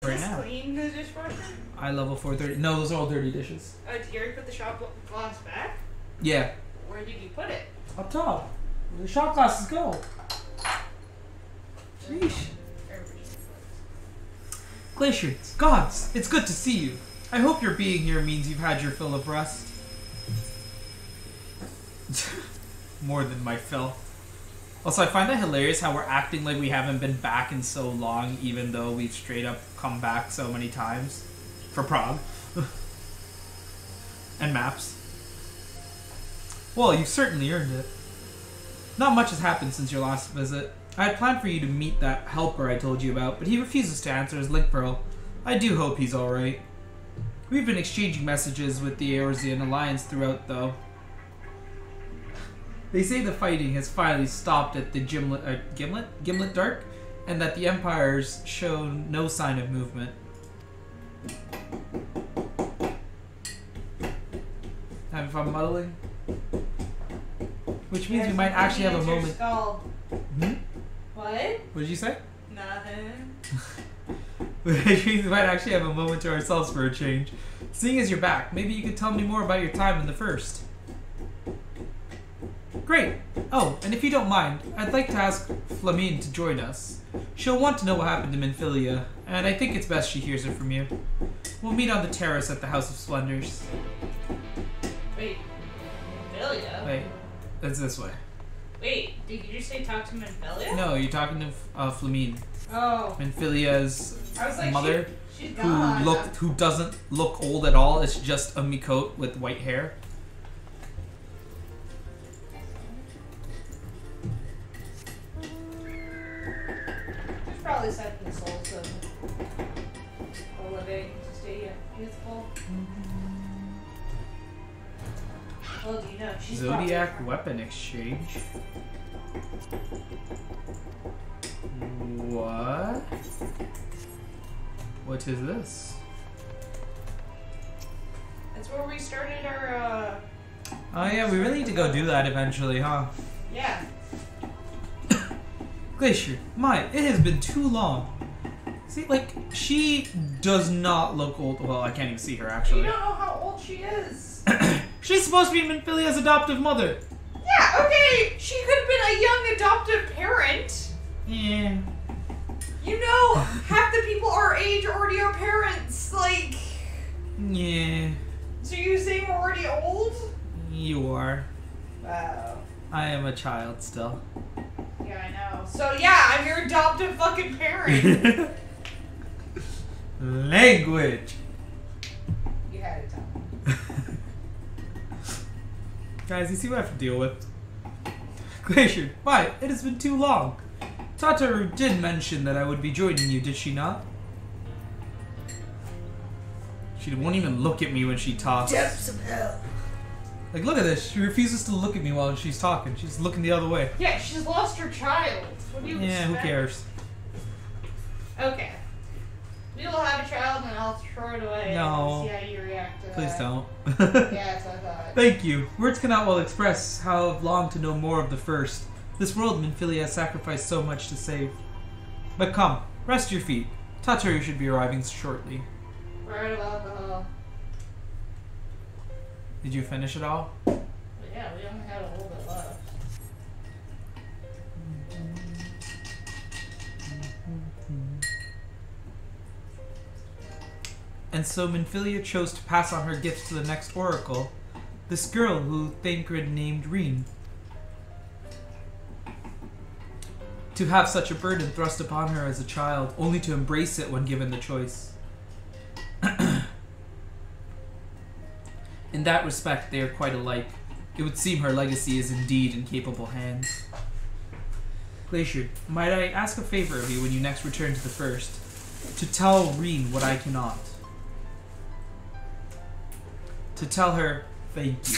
right now. Clean the dishwasher? I level 430. No, those are all dirty dishes. Oh, did you already put the shot glass back? Yeah. Where did you put it? Up top. Where the shot glasses go. Sheesh. Glacier, gods, it's good to see you. I hope your being here means you've had your fill of rest. More than my fill. Also, I find that hilarious how we're acting like we haven't been back in so long, even though we've straight up come back so many times. For Prague. And maps. Well, you've certainly earned it. Not much has happened since your last visit. I had planned for you to meet that helper I told you about, but he refuses to answer his link pearl. I do hope he's alright. We've been exchanging messages with the Eorzean Alliance throughout, though. They say the fighting has finally stopped at the Gimlet Dark, and that the Empire's shown no sign of movement. Having fun muddling? Which means we might actually have a moment... Hmm? What? What did you say? Nothing. Which means we might actually have a moment to ourselves for a change. Seeing as you're back, maybe you could tell me more about your time in the First. Great! Oh, and if you don't mind, I'd like to ask Flamine to join us. She'll want to know what happened to Minfilia, and I think it's best she hears it from you. We'll meet on the terrace at the House of Splendors. Wait, Minfilia? Wait, it's this way. Wait, did you just say talk to Minfilia? No, you're talking to Flamine. Oh. Minfilia's like, mother, she's gone. who doesn't look old at all. It's just a Mikote with white hair. There's probably second souls of a living to stay youthful. Well, do you know she's Zodiac probably... weapon exchange. What? What is this? That's where we started our, Oh yeah, we really need to go do that eventually, huh? Yeah. Glacier, it has been too long. See, like, she does not look old. Well, I can't even see her, actually. You don't know how old she is. She's supposed to be Minfilia's adoptive mother. Yeah, okay. She could have been a young adoptive parent. Yeah. You know, half the people our age already are parents. Like... Yeah. So you're saying we're already old? You are. Wow. I am a child still. Yeah, I know. So yeah, I'm your adoptive fucking parent. Language. You had it, Tom. Guys, you see what I have to deal with? Glacier, why? It has been too long. Tataru did mention that I would be joining you, did she not? She won't even look at me when she talks. Depths of hell. Like, look at this. She refuses to look at me while she's talking. She's looking the other way. Yeah, she's lost her child. What do you Yeah, expect? who cares? Okay. We will have a child and I'll throw it away No. and see how you react to Please that. don't. Yeah, that's what I thought. Thank you. Words cannot well express how I've longed to know more of the First. This world Minfilia has sacrificed so much to save. But come, rest your feet. Tataru should be arriving shortly. We're out of alcohol. Did you finish it all? But yeah, we only had a little bit left. And so Minfilia chose to pass on her gifts to the next oracle, this girl who Thancred named Reen. To have such a burden thrust upon her as a child, only to embrace it when given the choice. In that respect, they are quite alike. It would seem her legacy is indeed in capable hands. Glacier, might I ask a favor of you when you next return to the First? To tell Reen what I cannot. To tell her, thank you.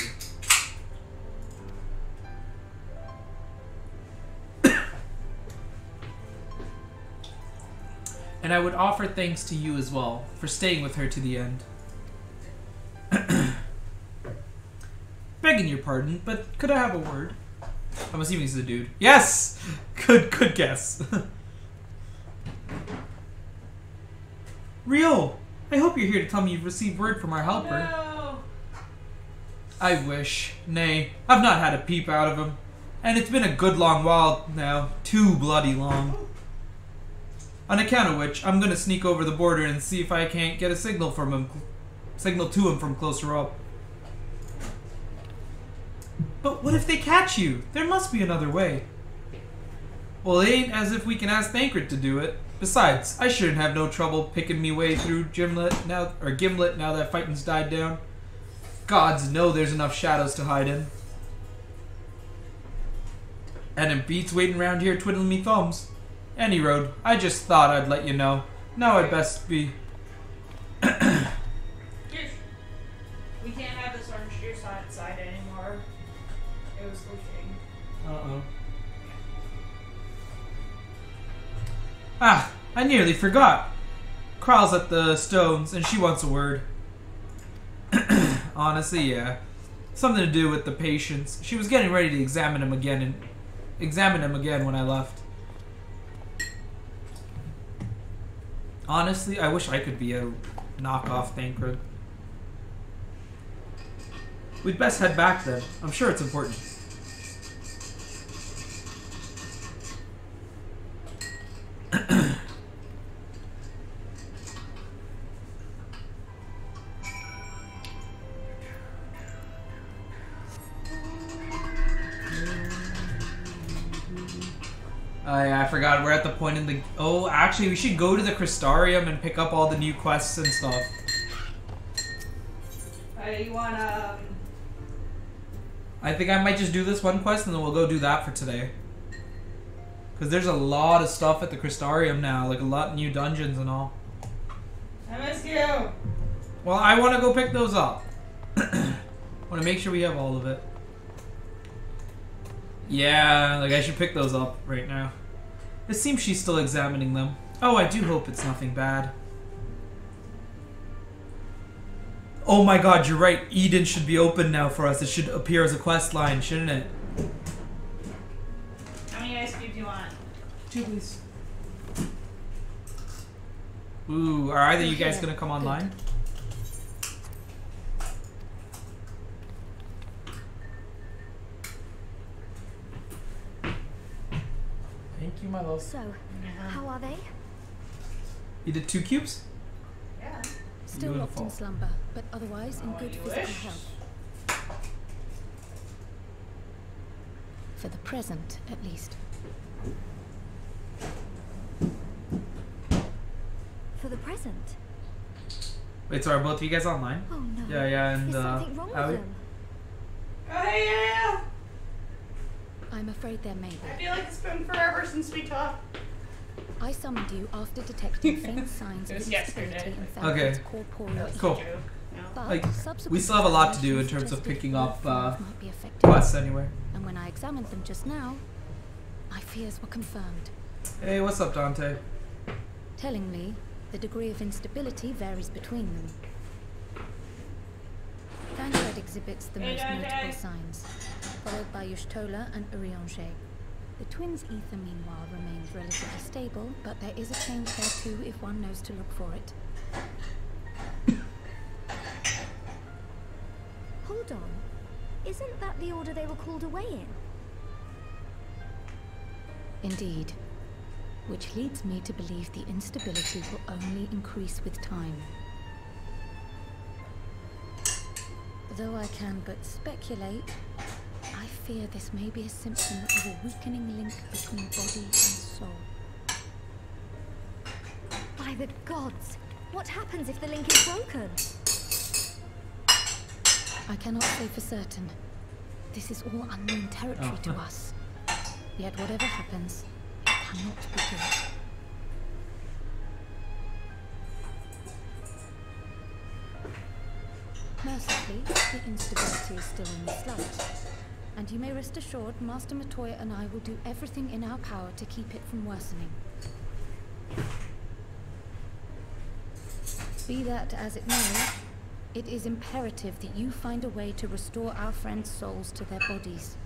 And I would offer thanks to you as well, for staying with her to the end. Begging your pardon, but could I have a word? I'm assuming he's a dude. Yes! Good guess. Rio, I hope you're here to tell me you've received word from our helper. No. I wish. Nay, I've not had a peep out of him. And it's been a good long while now. Too bloody long. On account of which, I'm gonna sneak over the border and see if I can't get a signal from him. Signal to him from closer up. But what if they catch you? There must be another way. Well, it ain't as if we can ask Thancred to do it. Besides, I shouldn't have no trouble picking me way through Gimlet now that fighting's died down. Gods know there's enough shadows to hide in. And it beats waiting around here twiddling me thumbs. Any road, I just thought I'd let you know. Now I'd best be... We can't have this orange juice on its side anymore. It was leaking. Uh-oh. Ah, I nearly forgot. Kral's at the stones, and she wants a word. Honestly, yeah. Something to do with the patients. She was getting ready to examine him again when I left. Honestly, I wish I could be a knockoff Thancred. We'd best head back then. I'm sure it's important. I forgot we're at the point in the... Oh, actually, we should go to the Crystarium and pick up all the new quests and stuff. You wanna... I think I might just do this one quest and then we'll go do that for today. Because there's a lot of stuff at the Crystarium now, like a lot of new dungeons and all. I miss you! Well, I want to go pick those up. I want to make sure we have all of it. Yeah, like I should pick those up right now. It seems she's still examining them. Oh, I do hope it's nothing bad. Oh my god, you're right. Eden should be open now for us. It should appear as a quest line, shouldn't it? How many ice cubes do you want? 2, please. Ooh, are either you guys gonna come online? Thank you, my love. So, how are they? You did 2 cubes? Yeah. Still locked in slumber, but otherwise in good physical health. For the present, at least. For the present? Wait, so are both of you guys online? Oh no. Yeah, and Is something wrong with Allie? them? Oh, hey, yeah! I'm afraid there may be. I feel like it's been forever since we talked. I summoned you after detecting faint signs It of was instability yesterday. in Okay. Falcon's corporeal Cool. ether. But Like, subsequent we still have a lot to do in examinations terms of suggested picking blood up flows might be affected. quests anyway. And when I examined them just now, my fears were confirmed. Hey, what's up, Dante? Tellingly, the degree of instability varies between them. Thancred exhibits the most notable signs, followed by Yushtola and Urianger. The twins' ether, meanwhile, remains relatively stable, but there is a change there too if one knows to look for it. Hold on. Isn't that the order they were called away in? Indeed. Which leads me to believe the instability will only increase with time. Though I can but speculate, I fear this may be a symptom of a weakening link between body and soul. By the gods! What happens if the link is broken? I cannot say for certain. This is all unknown territory to us. Yet whatever happens, it cannot be good. Mercifully, the instability is still only slight. And you may rest assured Master Matoya and I will do everything in our power to keep it from worsening. Be that as it may, it is imperative that you find a way to restore our friends' souls to their bodies.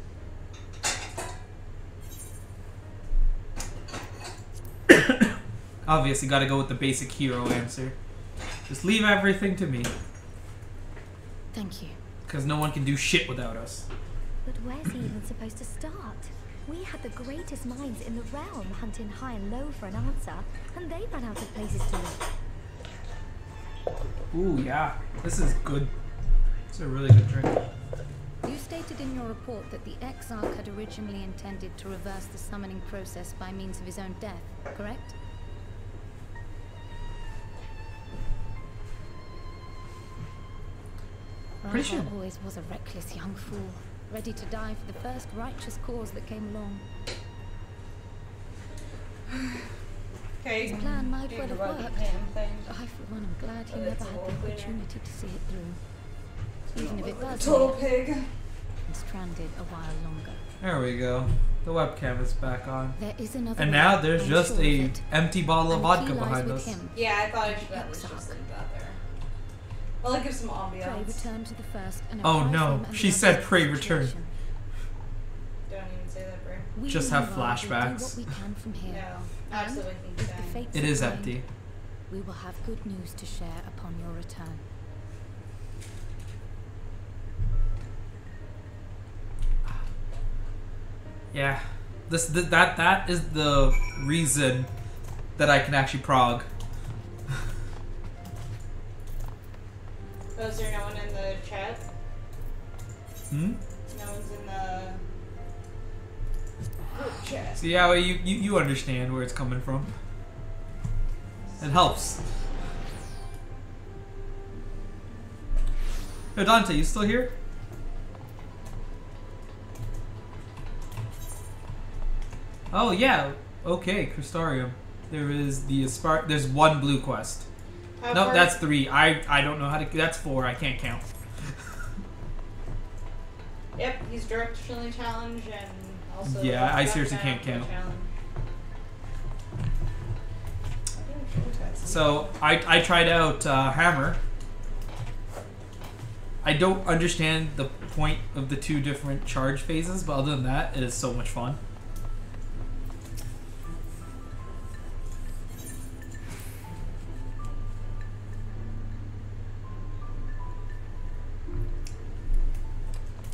Obviously, gotta go with the basic hero answer. Just leave everything to me. Thank you. Because no one can do shit without us. But where's he even supposed to start? We had the greatest minds in the realm hunting high and low for an answer, and they ran out of places to look. Ooh, yeah. This is good. It's a really good drink. You stated in your report that the Exarch had originally intended to reverse the summoning process by means of his own death, correct? Pretty sure. Raha always was a reckless young fool, ready to die for the first righteous cause that came along. Okay. His plan might well have about the worked. pan thing. I, for one, am glad he never It's a had whole the cleaner. opportunity to see it through. Even if it does Total work, pig. and stranded a while longer. There we go. The webcam is back on. There is another And way, now there's I'm just sure of a it. empty bottle of And the key vodka lies behind with us. him. Yeah, I thought I should at least Exarch. just leave that there. Well, it gives some Pray ambiance. return to the first and Oh apprise no, them and she the said others of pray the return. situation. Don't even say that, Bray. We Just have meanwhile will flashbacks. Do what we can from here. No, absolutely And if the insane. fates It is align, empty. we will have good news to share upon your return. Yeah. That is the reason that I can actually prog. Oh, is there no one in the chat? Hmm? No one's in the group chat. So yeah, well, you understand where it's coming from. It helps. Yo, Dante, you still here? Oh yeah. Okay, Crystarium. There is the Aspar. There's one blue quest. How No, far- that's 3. I don't know how to. That's 4. I can't count. Yep, he's directionally challenged and also. Yeah, I got seriously that can't count. challenge. I didn't show that. So I tried out Hammer. I don't understand the point of the 2 different charge phases, but other than that, it is so much fun.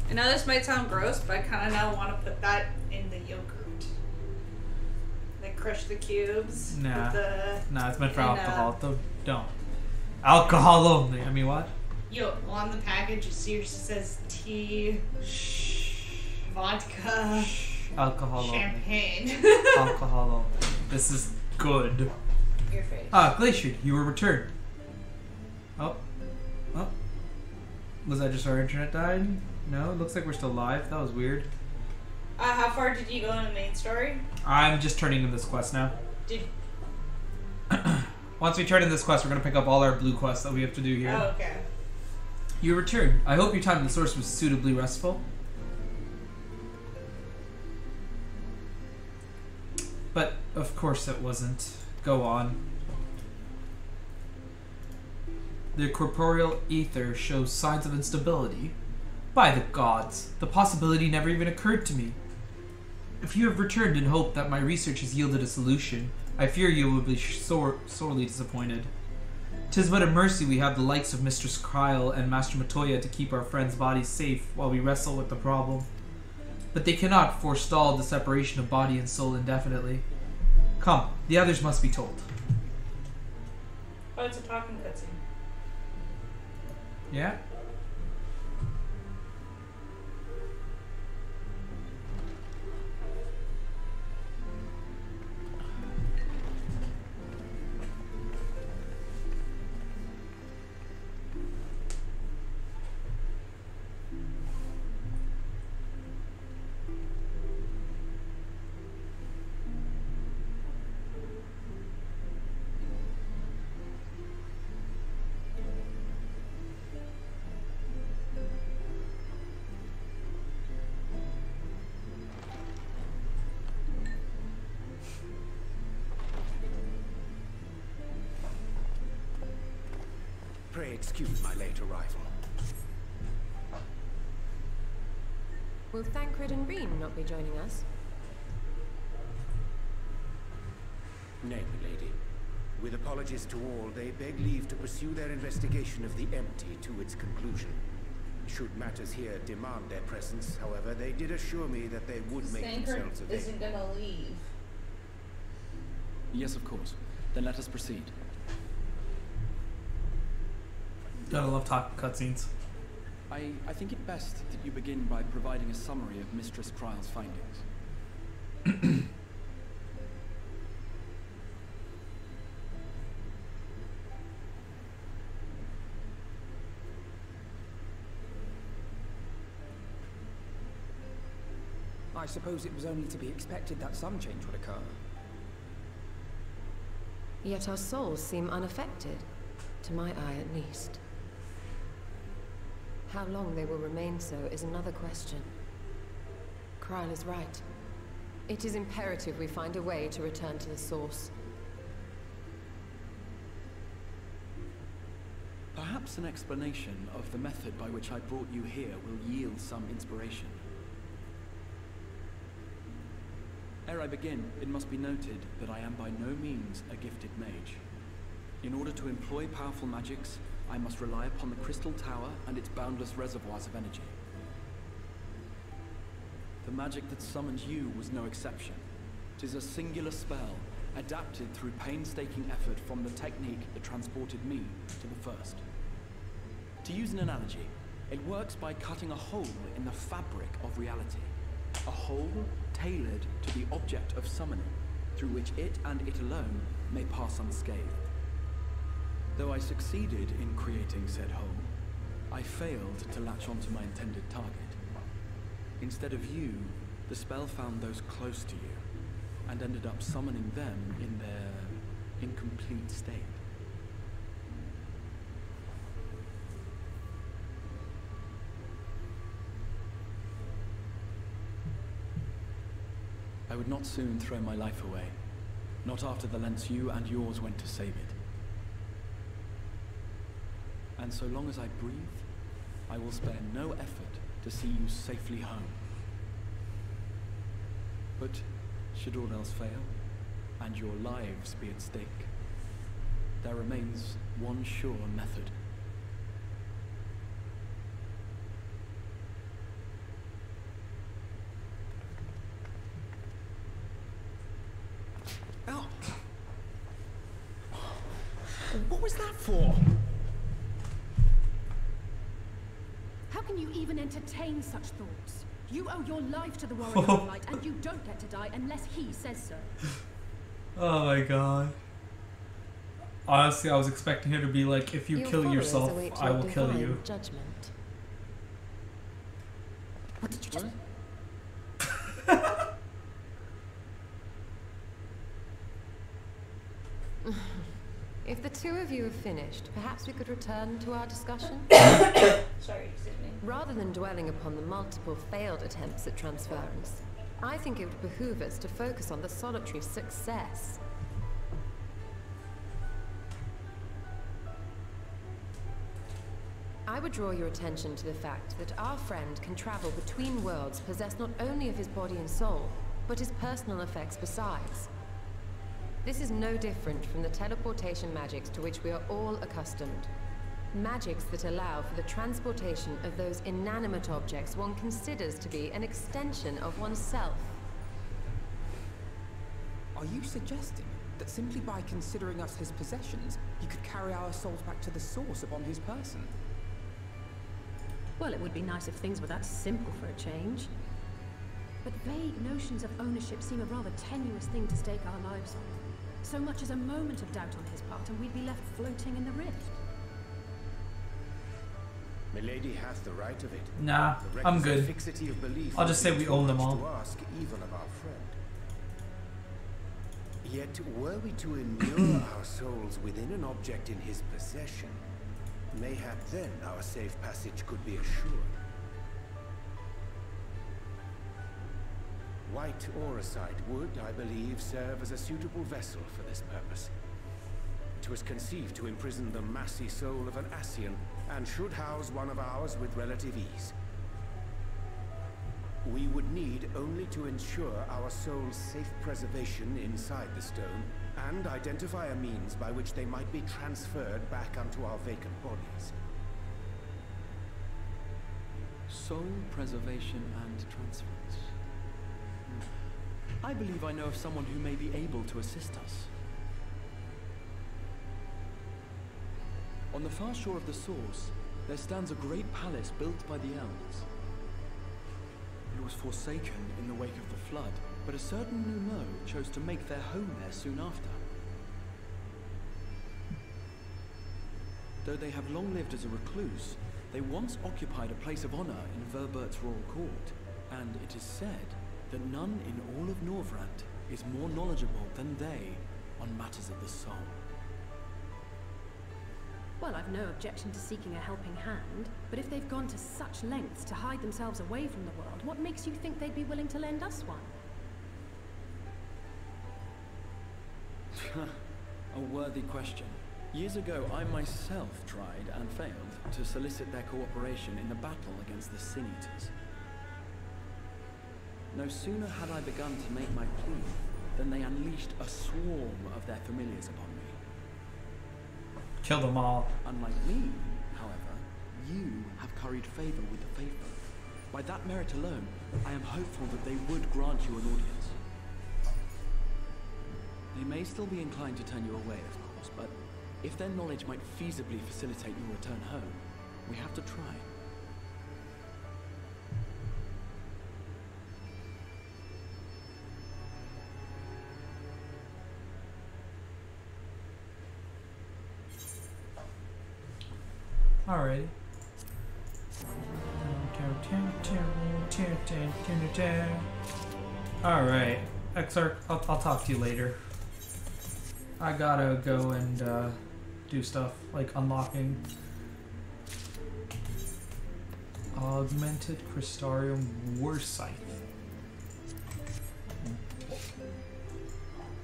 I know this might sound gross, but I kind of now want to put that in the yogurt. Like crush the cubes. Nah. With the Nah, it's meant for And, alcohol. Don't. Alcohol only. I mean, what? on the package it seriously says tea, vodka, Alcohol only. champagne. Alcohol only. This is good. Your face. Ah, Glacier, you were returned. Oh. Oh. Was that just our internet died? No, it looks like we're still live. That was weird. How far did you go in the main story? I'm just turning in this quest now. Did Once we turn in this quest, we're going to pick up all our blue quests that we have to do here. Oh, okay. You returned. I hope your time in the source was suitably restful. But, of course it wasn't. Go on. The corporeal ether shows signs of instability. By the gods, the possibility never even occurred to me. If you have returned in hope that my research has yielded a solution, I fear you will be sorely disappointed. 'Tis but a mercy we have the likes of Mistress Kryle and Master Matoya to keep our friends' bodies safe while we wrestle with the problem. But they cannot forestall the separation of body and soul indefinitely. Come, the others must be told. Oh, it's a talking cutscene. Yeah? Pray excuse my late arrival. Will Thancred and Reen not be joining us? Nay, lady. With apologies to all, they beg leave to pursue their investigation of the empty to its conclusion. Should matters here demand their presence, however, they did assure me that they would make themselves available. Isn't gonna leave. Yes, of course. Then let us proceed. Gotta love talking cutscenes. I think it best that you begin by providing a summary of Mistress Kryle's findings. I suppose it was only to be expected that some change would occur. Yet our souls seem unaffected, to my eye at least. How long they will remain so is another question. Kryle is right. It is imperative we find a way to return to the source. Perhaps an explanation of the method by which I brought you here will yield some inspiration. Ere I begin, it must be noted that I am by no means a gifted mage. In order to employ powerful magics, I must rely upon the Crystal Tower and its boundless reservoirs of energy. The magic that summoned you was no exception. 'Tis a singular spell, adapted through painstaking effort from the technique that transported me to the first. To use an analogy, it works by cutting a hole in the fabric of reality. A hole tailored to the object of summoning, through which it and it alone may pass unscathed. Though I succeeded in creating said hole, I failed to latch onto my intended target. Instead of you, the spell found those close to you, and ended up summoning them in their incomplete state. I would not soon throw my life away, not after the lengths you and yours went to save it. And so long as I breathe, I will spare no effort to see you safely home. But should all else fail, and your lives be at stake, there remains one sure method. Oh. What was that for? How can you even entertain such thoughts? You owe your life to the Warrior of Light, and you don't get to die unless he says so. Oh my god. Honestly, I was expecting her to be like, if you kill yourself, I will kill you. Judgment. What did you just... If the two of you have finished, perhaps we could return to our discussion? Sorry, excuse me. Rather than dwelling upon the multiple failed attempts at transference, I think it would behoove us to focus on the solitary success. I would draw your attention to the fact that our friend can travel between worlds possessed not only of his body and soul, but his personal effects besides. This is no different from the teleportation magics to which we are all accustomed. Magics that allow for the transportation of those inanimate objects one considers to be an extension of oneself. Are you suggesting that simply by considering us his possessions, you could carry our souls back to the source upon his person? Well, it would be nice if things were that simple for a change. But vague notions of ownership seem a rather tenuous thing to stake our lives on. So much as a moment of doubt on his part, and we'd be left floating in the rift. Milady hath the right of it. Nah, I'm good. Fixity of belief I'll just say we own them all. to ask even of our friend. Yet, were we to immure our souls within an object in his possession, mayhap then our safe passage could be assured. White Auracite would, I believe, serve as a suitable vessel for this purpose. It was conceived to imprison the massy soul of an Ascian, and should house one of ours with relative ease. We would need only to ensure our soul's safe preservation inside the stone, and identify a means by which they might be transferred back onto our vacant bodies. Soul preservation and transference. I believe I know of someone who may be able to assist us. On the far shore of the source, there stands a great palace built by the elves. It was forsaken in the wake of the flood, but a certain Numo chose to make their home there soon after. Though they have long lived as a recluse, they once occupied a place of honor in Verbert's royal court, and it is said that none in all of Norvrant is more knowledgeable than they on matters of the soul. Well, I've no objection to seeking a helping hand, but if they've gone to such lengths to hide themselves away from the world, what makes you think they'd be willing to lend us one? A worthy question. Years ago, I myself tried and failed to solicit their cooperation in the battle against the Sin Eaters. No sooner had I begun to make my plea than they unleashed a swarm of their familiars upon me. Kill them all. Unlike me, however, you have curried favor with the faithful. By that merit alone, I am hopeful that they would grant you an audience. They may still be inclined to turn you away, of course, but if their knowledge might feasibly facilitate your return home, we have to try. Alrighty. Alright. Exarch, I'll talk to you later. I gotta go and do stuff like unlocking Augmented Crystarium War Scythe.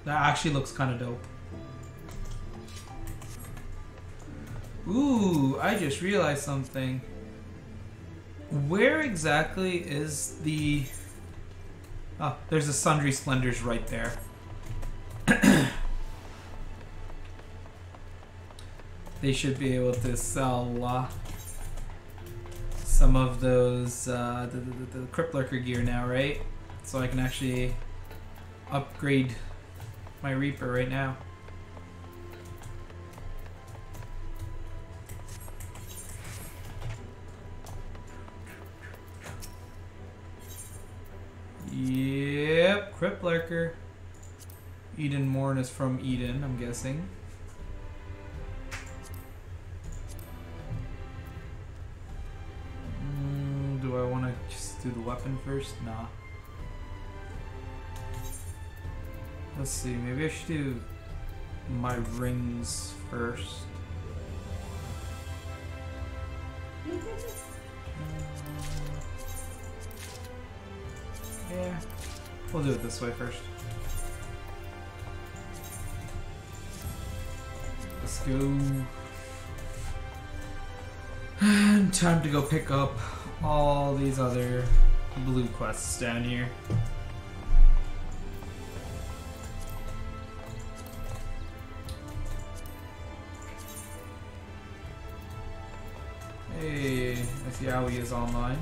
That actually looks kind of dope. Ooh, I just realized something. Where exactly is the... Oh, there's the Sundry Splendors right there. They should be able to sell some of those, the Crypt Lurker gear now, right? So I can actually upgrade my Reaper right now. Yep, Crypt Lurker. Eden Morn is from Eden, I'm guessing. Do I want to just do the weapon first? Nah. Let's see, maybe I should do my rings first. Yeah, we'll do it this way first. Let's go. And time to go pick up all these other blue quests down here. Hey, I see Aoi is online.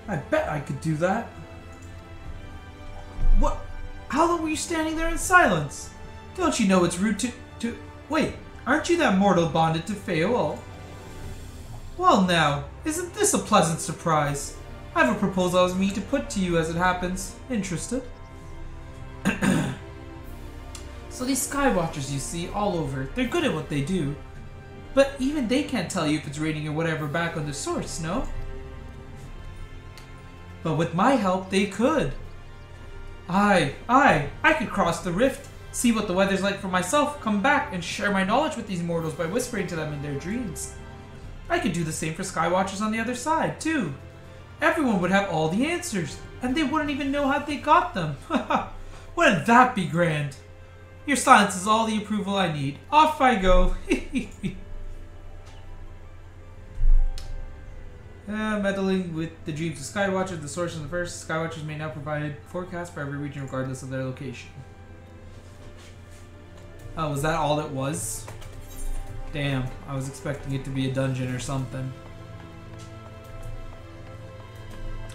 I bet I could do that. What? How long were you standing there in silence? Don't you know it's rude to... Wait, aren't you that mortal bonded to Feol? Well now, isn't this a pleasant surprise? I have a proposal I was meaning to put to you as it happens. Interested? So these Skywatchers you see all over, they're good at what they do. But even they can't tell you if it's raining or whatever back on the source, no? But with my help, they could. I could cross the rift, see what the weather's like for myself, come back and share my knowledge with these mortals by whispering to them in their dreams. I could do the same for Skywatchers on the other side, too. Everyone would have all the answers, and they wouldn't even know how they got them. Wouldn't that be grand? Your silence is all the approval I need. Off I go. Meddling with the dreams of Skywatchers, the source of the first. Skywatchers may now provide forecasts for every region regardless of their location. Oh, was that all it was? Damn, I was expecting it to be a dungeon or something.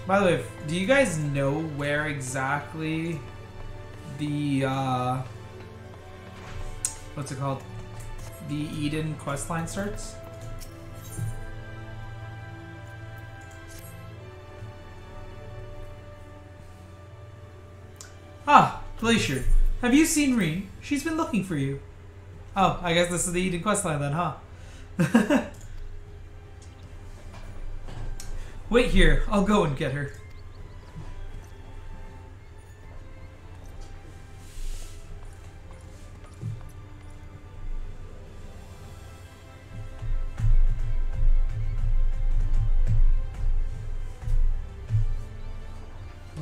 By the way, do you guys know where exactly the, what's it called? The Eden questline starts? Ah, Glacier. Have you seen Reen? She's been looking for you. Oh, I guess this is the Eden questline then, huh? Wait here. I'll go and get her.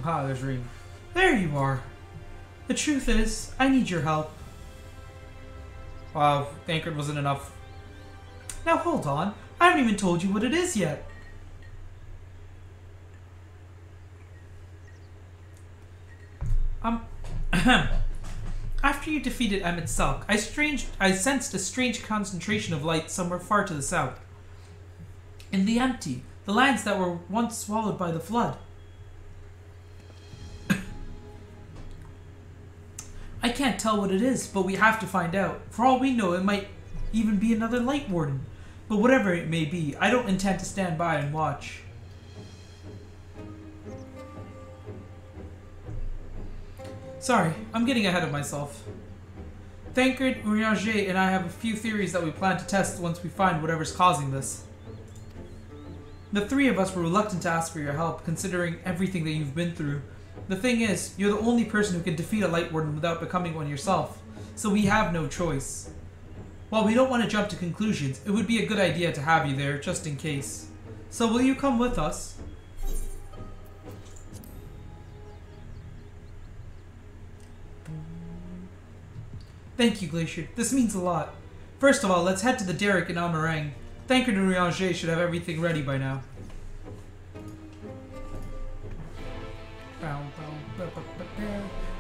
Ah, there's Reen. There you are. The truth is, I need your help. Wow, Anchored wasn't enough. Now hold on. I haven't even told you what it is yet. After you defeated Emmett Selk, I sensed a strange concentration of light somewhere far to the south. In the empty, the lands that were once swallowed by the flood. I can't tell what it is, but we have to find out. For all we know, it might even be another Light Warden. But whatever it may be, I don't intend to stand by and watch. Sorry, I'm getting ahead of myself. Tancred, Urianger, and I have a few theories that we plan to test once we find whatever's causing this. The three of us were reluctant to ask for your help, considering everything that you've been through. The thing is, you're the only person who can defeat a Light Warden without becoming one yourself, so we have no choice. While we don't want to jump to conclusions, it would be a good idea to have you there, just in case. So will you come with us? Thank you, Glacier. This means a lot. First of all, let's head to the Derrick in Amarang. Tancred and Urianger should have everything ready by now.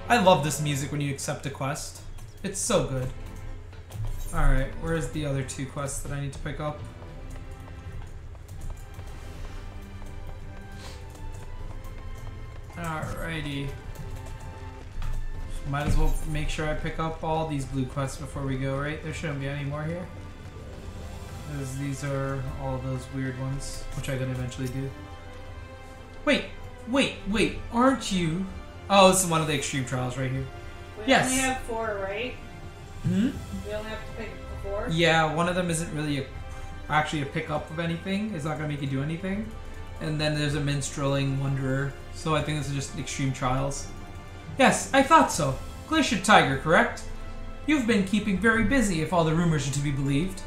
I love this music when you accept a quest. It's so good. Alright, where's the other two quests that I need to pick up? Alrighty. Might as well make sure I pick up all these blue quests before we go, right? There shouldn't be any more here. Because these are all those weird ones, which I can eventually do. Wait, aren't you? Oh, this is one of the extreme trials right here. We only have 4, right? Hmm? We only have to pick 4? Yeah, one of them isn't really actually a pickup of anything. It's not going to make you do anything. And then there's a minstrelling wanderer. So I think this is just extreme trials. Yes, I thought so. Glacier Tiger, correct? You've been keeping very busy if all the rumors are to be believed.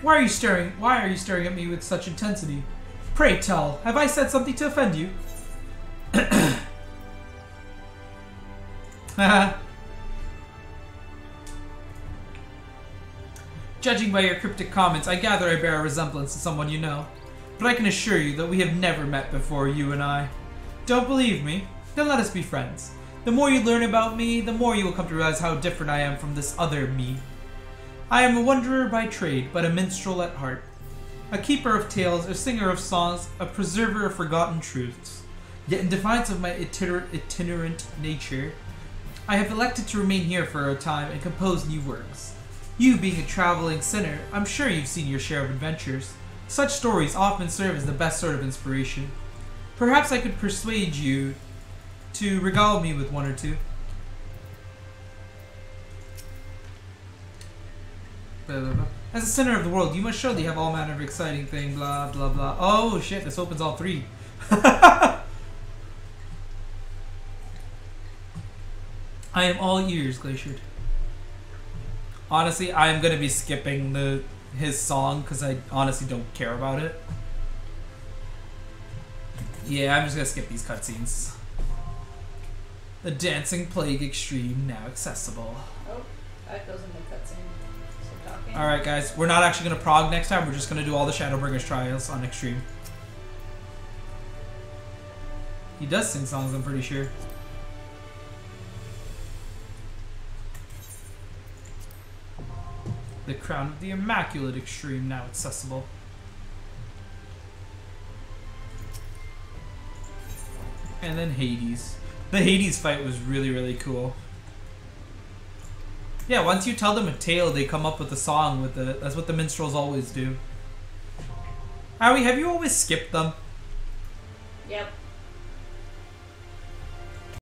Why are you staring at me with such intensity? Pray tell, have I said something to offend you? Judging by your cryptic comments, I gather I bear a resemblance to someone you know. But I can assure you that we have never met before, you and I. Don't believe me? Then let us be friends. The more you learn about me, the more you will come to realize how different I am from this other me. I am a wanderer by trade, but a minstrel at heart. A keeper of tales, a singer of songs, a preserver of forgotten truths. Yet in defiance of my itinerant nature, I have elected to remain here for a time and compose new works. You being a traveling sinner, I'm sure you've seen your share of adventures. Such stories often serve as the best sort of inspiration. Perhaps I could persuade you to regale me with one or two. Blah, blah, blah. As a sinner of the world, you must surely have all manner of exciting things, blah, blah, blah. Oh shit, this opens all 3. I am all ears, Glacier. Honestly, I am going to be skipping his song because I honestly don't care about it. Yeah, I'm just going to skip these cutscenes. The Dancing Plague Extreme now accessible. Oh, that goes into cutscene. So talk Alright guys, we're not actually going to prog next time, we're just going to do all the Shadowbringers trials on Extreme. He does sing songs, I'm pretty sure. The Crown of the Immaculate Extreme, now accessible. And then Hades. The Hades fight was really, really cool. Yeah, once you tell them a tale, they come up with a song with it. That's what the minstrels always do. Howie, have you always skipped them? Yep.